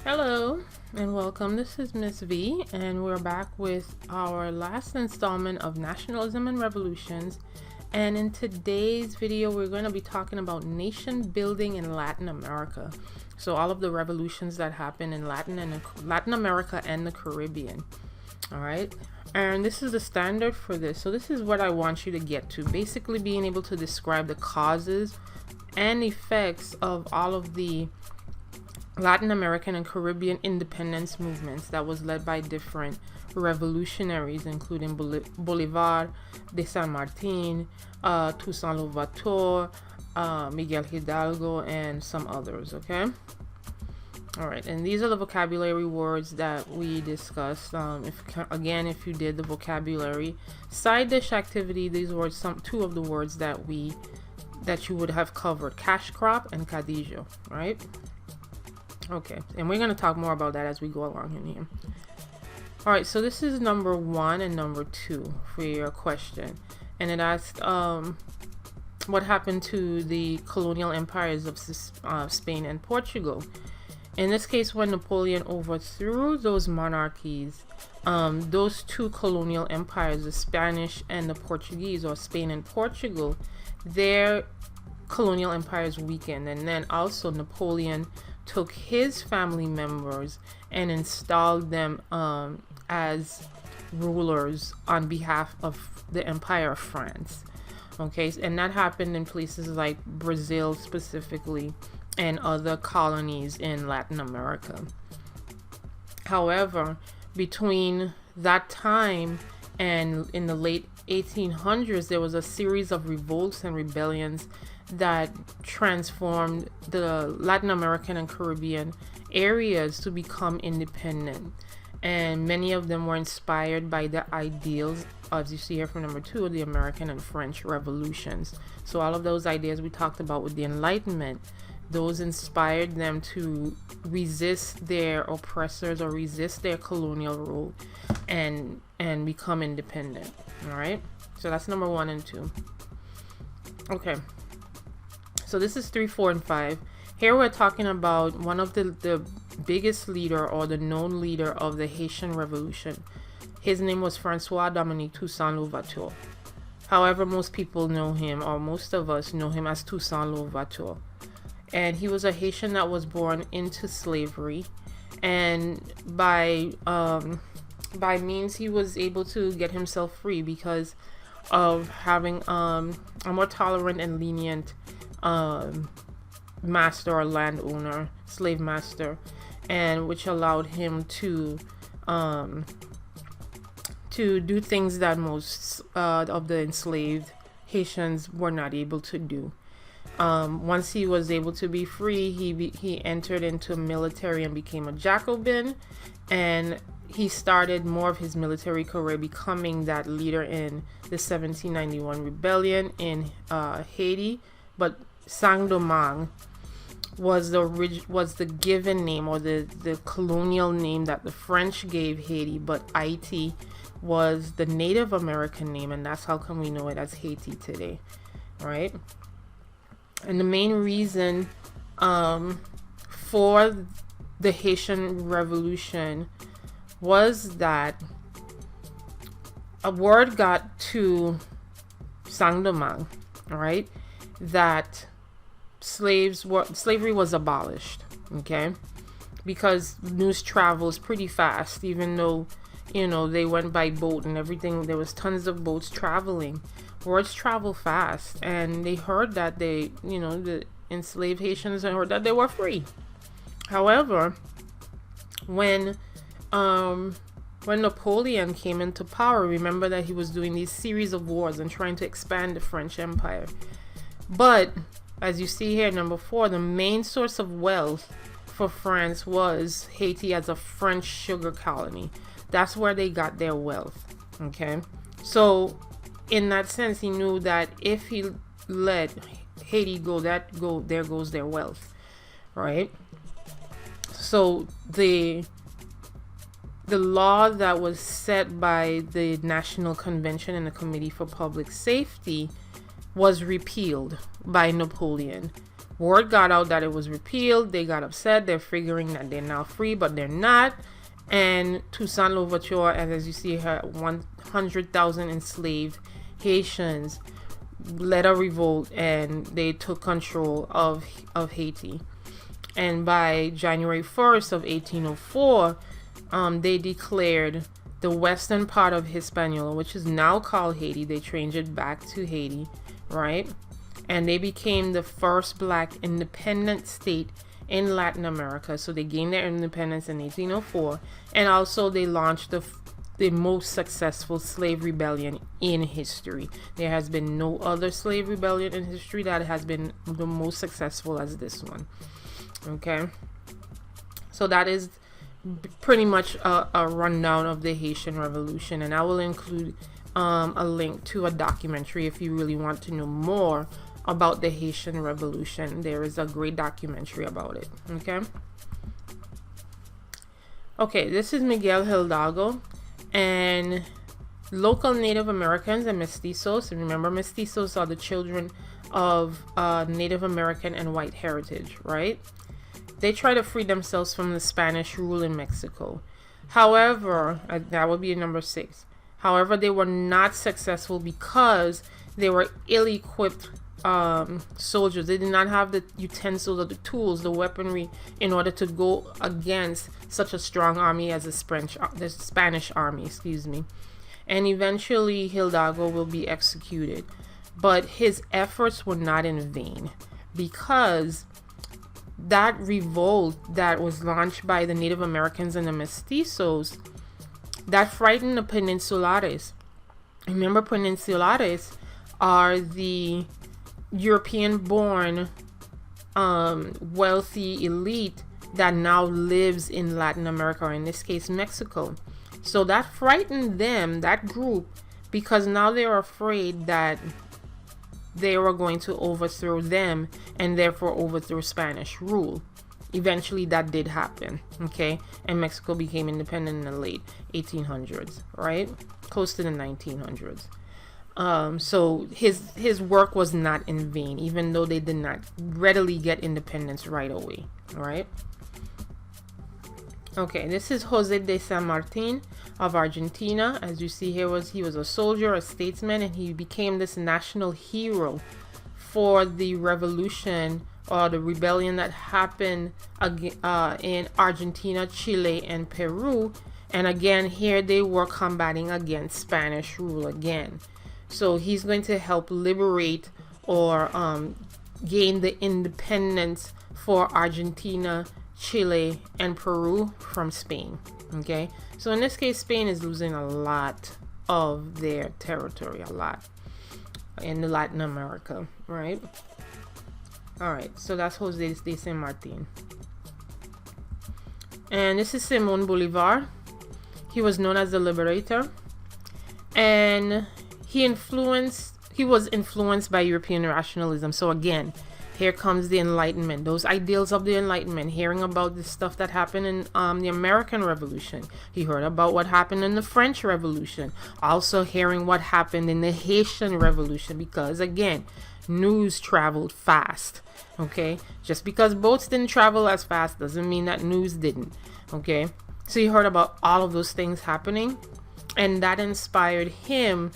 Hello and welcome. This is Miss V, and we're back with our last installment of Nationalism and Revolutions. And in today's video, we're going to be talking about nation building in Latin America. So all of the revolutions that happen in Latin America and the Caribbean. All right. And this is the standard for this. So this is what I want you to get to. Basically being able to describe the causes and effects of all of the Latin American and Caribbean independence movements that was led by different revolutionaries, including Bolivar, de San Martin, Tusanuvato, Miguel Hildago, and some others. Okay. All right, and these are the vocabulary words that we discussed. If you did the vocabulary side dish activity, these were two of the words that you would have covered: cash crop and cadillo. Right. Okay, and we're going to talk more about that as we go along in here. All right, so this is number 1 and number 2 for your question. And it asked what happened to the colonial empires of Spain and Portugal. In this case, when Napoleon overthrew those monarchies, those two colonial empires, the Spanish and the Portuguese, or Spain and Portugal, their colonial empires weakened. And then also Napoleon took his family members and installed them as rulers on behalf of the Empire of France. Okay, and that happened in places like Brazil specifically and other colonies in Latin America. However, between that time and in the late 1800s, there was a series of revolts and rebellions that transformed the Latin American and Caribbean areas to become independent. And many of them were inspired by the ideals, as you see here from number 2, of the American and French revolutions. So all of those ideas we talked about with the Enlightenment, those inspired them to resist their oppressors or resist their colonial rule and become independent. All right, so that's number 1 and 2. Okay, so this is 3, 4, and 5. Here we're talking about one of the biggest leader, or the known leader of the Haitian Revolution. His name was Francois Dominique Tusanuvato. However, most people know him, or most of us know him as Tusanuvato. And he was a Haitian that was born into slavery, and by means he was able to get himself free because of having a more tolerant and lenient master or landowner, slave master, and which allowed him to do things that most of the enslaved Haitians were not able to do. Once he was able to be free, he entered into military and became a Jacobin, and he started more of his military career becoming that leader in the 1791 rebellion in Haiti. But Saint-Domingue was the given name, or the colonial name that the French gave Haiti, but Haiti was the Native American name, and that's how come we know it as Haiti today, right? And the main reason for the Haitian Revolution was that a word got to Saint-Domingue, right, that slavery was abolished, okay, because news travels pretty fast. Even though, they went by boat and everything, there was tons of boats traveling. Words travel fast, and they heard that the enslaved Haitians heard that they were free. However, when Napoleon came into power, remember that he was doing these series of wars and trying to expand the French Empire. But as you see here, number 4, the main source of wealth for France was Haiti as a French sugar colony. That's where they got their wealth. Okay, so in that sense, he knew that if he let Haiti go, there goes their wealth, right? So the law that was set by the National Convention and the Committee for Public Safety was repealed by Napoleon, Word got out that it was repealed. They got upset. They're figuring that they're now free, but they're not. And Tusanuvato, as you see here, 100,000 enslaved Haitians led a revolt, and they took control of Haiti. And by January 1st of 1804, they declared the western part of Hispaniola, which is now called Haiti. They changed it back to Haiti, right? And they became the first black independent state in Latin America. So they gained their independence in 1804, and also they launched the most successful slave rebellion in history. There has been no other slave rebellion in history that has been the most successful as this one. Okay, so that is pretty much a rundown of the Haitian Revolution, and I will include a link to a documentary if you really want to know more about the Haitian Revolution. There is a great documentary about it. Okay, this is Miguel Hildago, and local Native Americans and mestizos. And remember, mestizos are the children of Native American and white heritage, right? They try to free themselves from the Spanish rule in Mexico. However, that would be number 6. However, they were not successful because they were ill-equipped soldiers. They did not have the utensils or the tools, the weaponry, in order to go against such a strong army as the Spanish army, excuse me. And eventually Hildago will be executed. But his efforts were not in vain, because that revolt that was launched by the Native Americans and the mestizos, that frightened the Peninsulares. Remember, Peninsulares are the European-born wealthy elite that now lives in Latin America, or in this case Mexico. So that frightened them, that group, because now they are afraid that they were going to overthrow them and therefore overthrow Spanish rule. Eventually that did happen, okay? And Mexico became independent in the late 1800s, right? Close to the 1900s. So his work was not in vain, even though they did not readily get independence right away, all right? Okay, this is Jose de San Martin of Argentina. As you see here, he was a soldier, a statesman, and he became this national hero for the revolution or the rebellion that happened in Argentina, Chile, and Peru. And again, here they were combating against Spanish rule again. So he's going to help liberate or gain the independence for Argentina, Chile, and Peru from Spain. Okay, so in this case, Spain is losing a lot of their territory, a lot in Latin America, right? All right, so that's Jose de San Martin. And this is Simone Bolivar. He was known as the Liberator, and he was influenced by European rationalism. So again, here comes the Enlightenment, those ideals of the Enlightenment, hearing about the stuff that happened in the American Revolution. He heard about what happened in the French Revolution, also hearing what happened in the Haitian Revolution, because again, news traveled fast, okay? Just because boats didn't travel as fast doesn't mean that news didn't, okay? So he heard about all of those things happening, and that inspired him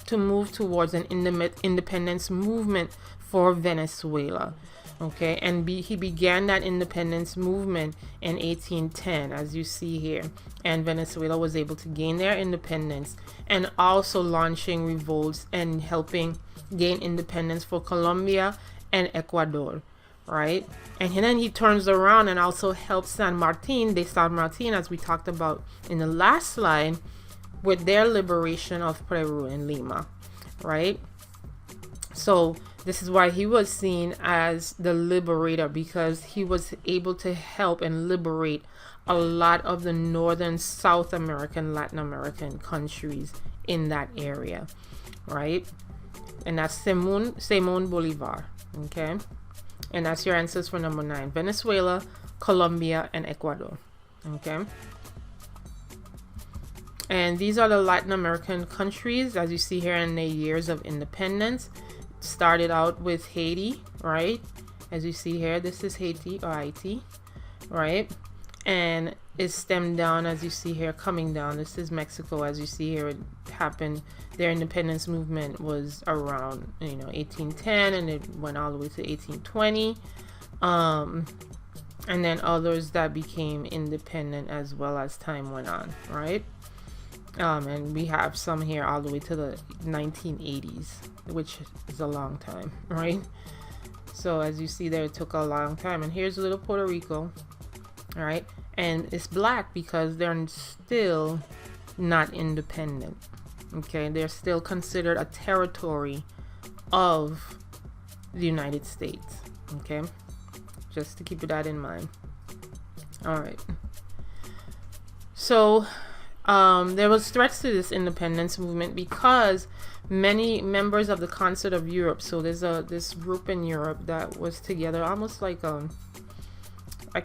to move towards an independence movement for Venezuela, okay? And he began that independence movement in 1810, as you see here, and Venezuela was able to gain their independence, and also launching revolts and helping gain independence for Colombia and Ecuador, right? And then he turns around and also helps San Martin, as we talked about in the last slide, with their liberation of Peru and Lima, right? So this is why he was seen as the liberator, because he was able to help and liberate a lot of the northern South American, Latin American countries in that area, right? And that's Simón Bolívar, okay? And that's your answers for number 9. Venezuela, Colombia, and Ecuador, okay? And these are the Latin American countries, as you see here, in their years of independence. Started out with Haiti, right? As you see here, this is Haiti or Haiti, right? And it's stemmed down, as you see here, coming down. This is Mexico. As you see here, it happened. Their independence movement was around, 1810, and it went all the way to 1820. And then others that became independent as well as time went on, right? And we have some here all the way to the 1980s, which is a long time, right? So as you see there, it took a long time. And here's little Puerto Rico, all right? And it's black because they're still not independent, okay? They're still considered a territory of the United States, okay? Just to keep that in mind. All right. So there was threats to this independence movement because many members of the Concert of Europe, so there's this group in Europe that was together, almost like a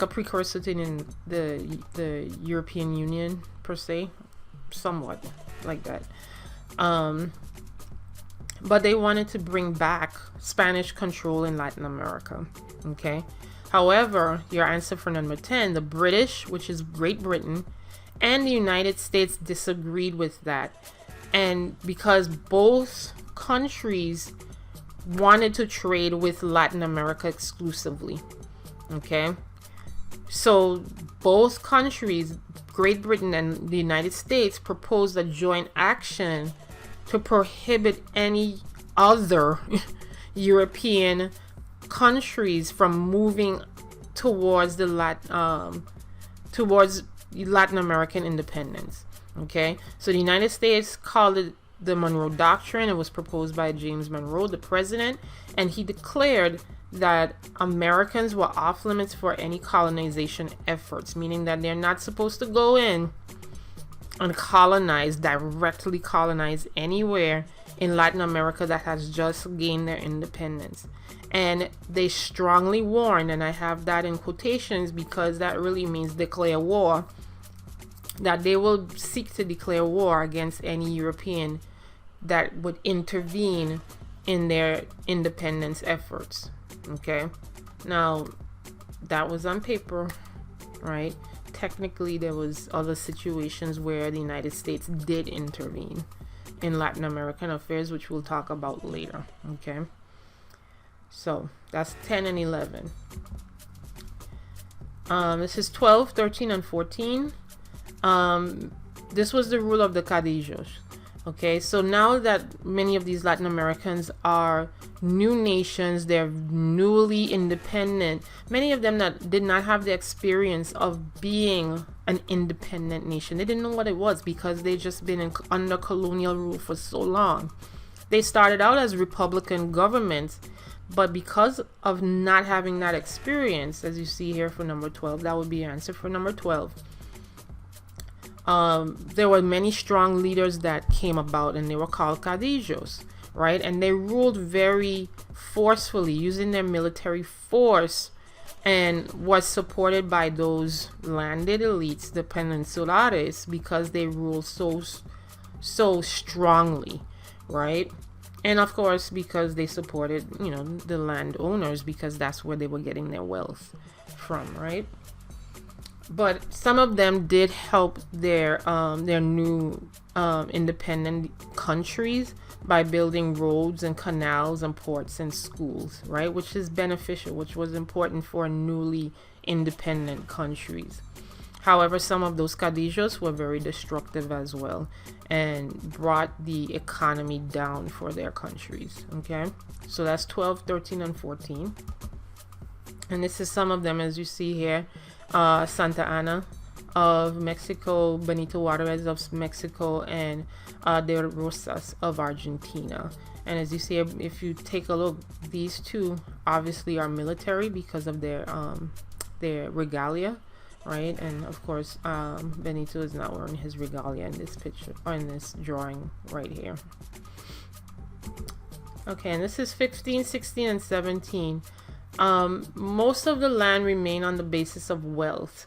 precursor to the European Union per se, somewhat like that. But they wanted to bring back Spanish control in Latin America, okay? However, your answer for number 10, the British, which is Great Britain, and the United States disagreed with that. And because both countries wanted to trade with Latin America exclusively, okay? So both countries, Great Britain and the United States, proposed a joint action to prohibit any other European countries from moving towards the Latin American independence. Okay, so the United States called it the Monroe Doctrine. It was proposed by James Monroe, the president, and he declared that Americans were off limits for any colonization efforts, meaning that they're not supposed to go in and directly colonize anywhere in Latin America that has just gained their independence. And they strongly warned, and I have that in quotations because that really means declare war, that they will seek to declare war against any European that would intervene in their independence efforts. Okay, now that was on paper, right? Technically, there was other situations where the United States did intervene in Latin American affairs, which we'll talk about later. Okay, so that's 10 and 11. This is 12, 13, and 14. This was the rule of the Caudillos. Okay, so now that many of these Latin Americans are new nations, they're newly independent, many of them that did not have the experience of being an independent nation. They didn't know what it was because they just been under colonial rule for so long. They started out as republican governments, but because of not having that experience, as you see here for number 12, that would be your answer for number 12. There were many strong leaders that came about, and they were called caudillos, right? And they ruled very forcefully using their military force, and was supported by those landed elites, the peninsulares, because they ruled so strongly, right? And of course, because they supported, the landowners, because that's where they were getting their wealth from, right? But some of them did help their new independent countries by building roads and canals and ports and schools, right? Which is beneficial, which was important for newly independent countries. However, some of those caudillos were very destructive as well and brought the economy down for their countries, okay? So that's 12, 13, and 14. And this is some of them, as you see here. Santa Ana of Mexico, Benito Juarez of Mexico, and De Rosas of Argentina. And as you see, if you take a look, these two obviously are military because of their regalia, right? And of course, Benito is not wearing his regalia in this picture, or in this drawing right here. Okay, and this is 15, 16, and 17. Most of the land remained on the basis of wealth,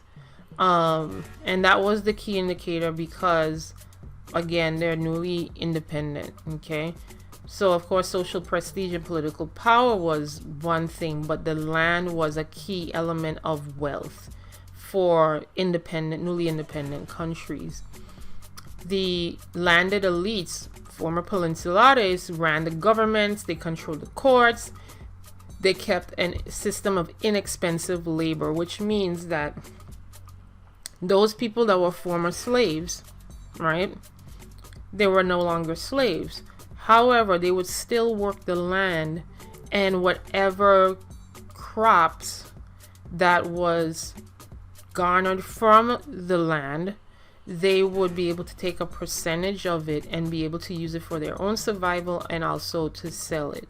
and that was the key indicator because, again, they're newly independent. Okay, So of course social prestige and political power was one thing, but the land was a key element of wealth for newly independent countries. The landed elites, former peninsulares, ran the governments, they controlled the courts, they kept a system of inexpensive labor, which means that those people that were former slaves, right, they were no longer slaves. However, they would still work the land, and whatever crops that was garnered from the land, they would be able to take a percentage of it and be able to use it for their own survival and also to sell it.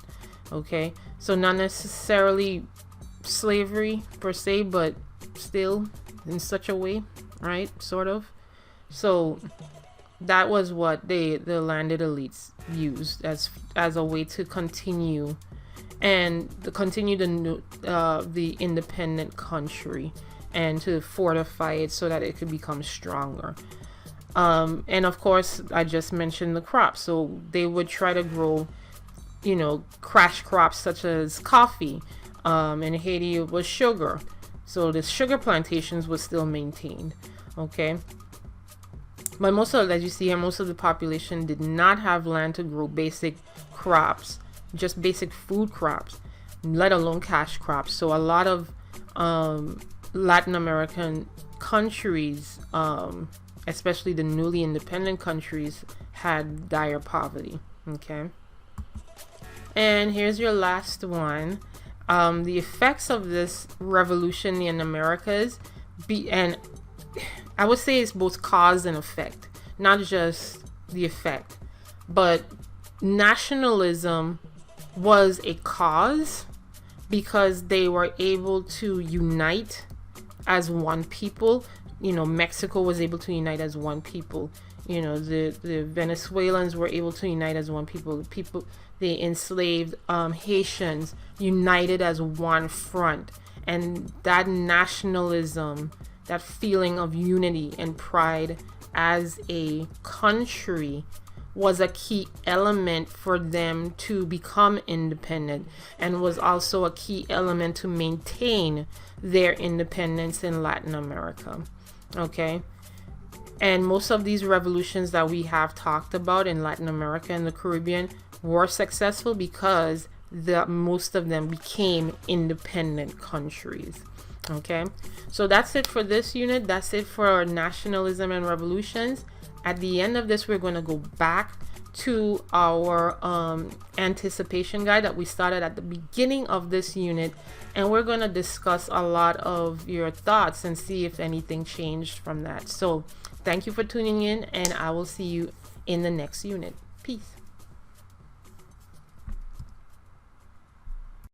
Okay, so not necessarily slavery per se, but still in such a way, right? Sort of. So that was what the landed elites used as a way to continue the independent country, and to fortify it so that it could become stronger. And of course, I just mentioned the crops. So they would try to grow, crash crops such as coffee. In Haiti, it was sugar. So the sugar plantations were still maintained. Okay. But as you see here, most of the population did not have land to grow basic crops, just basic food crops, let alone cash crops. So a lot of Latin American countries, especially the newly independent countries, had dire poverty. Okay. And here's your last one. The effects of this revolution in Americas, and I would say it's both cause and effect, not just the effect, but nationalism was a cause because they were able to unite as one people. Mexico was able to unite as one people. The Venezuelans were able to unite as one people. The enslaved Haitians united as one front. And that nationalism, that feeling of unity and pride as a country, was a key element for them to become independent, and was also a key element to maintain their independence in Latin America. Okay. And most of these revolutions that we have talked about in Latin America and the Caribbean were successful because most of them became independent countries. Okay, so that's it for this unit. That's it for nationalism and revolutions. At the end of this, we're going to go back to our anticipation guide that we started at the beginning of this unit, and we're going to discuss a lot of your thoughts and see if anything changed from that. So thank you for tuning in, and I will see you in the next unit. Peace.